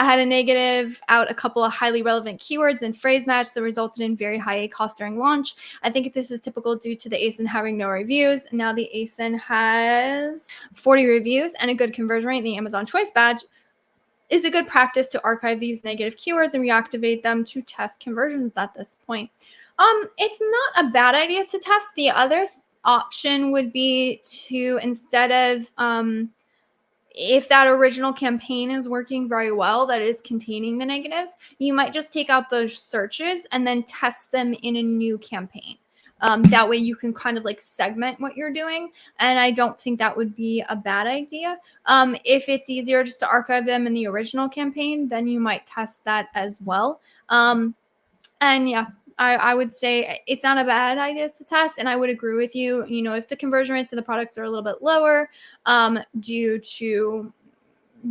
had a negative out a couple of highly relevant keywords and phrase match that resulted in very high ACoS during launch. I think this is typical due to the ASIN having no reviews. Now the ASIN has 40 reviews and a good conversion rate. The Amazon Choice Badge is a good practice to archive these negative keywords and reactivate them to test conversions at this point. It's not a bad idea to test. The other option would be to, instead of if that original campaign is working very well, that is containing the negatives, you might just take out those searches and then test them in a new campaign. That way you can kind of like segment what you're doing. And I don't think that would be a bad idea. If it's easier just to archive them in the original campaign, then you might test that as well. And yeah, I would say it's not a bad idea to test. And I would agree with you. You know, if the conversion rates of the products are a little bit lower due to,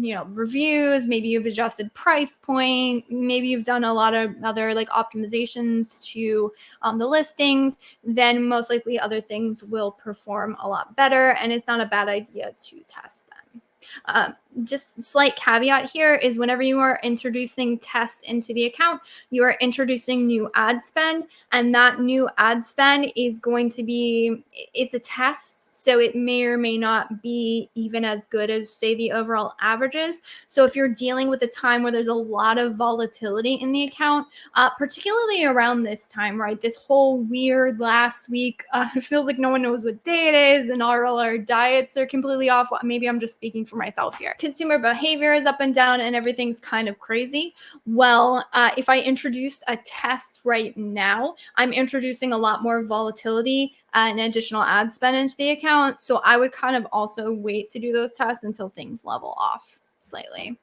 you know, reviews, maybe you've adjusted price point, maybe you've done a lot of other like optimizations to the listings, then most likely other things will perform a lot better. And it's not a bad idea to test them. Just a slight caveat here is whenever you are introducing tests into the account, you are introducing new ad spend, and that new ad spend is going to be, it's a test. So it may or may not be even as good as, say, the overall averages. So if you're dealing with a time where there's a lot of volatility in the account, particularly around this time, right? This whole weird last week, it feels like no one knows what day it is, and all our diets are completely off. Maybe I'm just speaking for myself here. Consumer behavior is up and down and everything's kind of crazy. Well, if I introduced a test right now, I'm introducing a lot more volatility and additional ad spend into the account. So I would kind of also wait to do those tests until things level off slightly.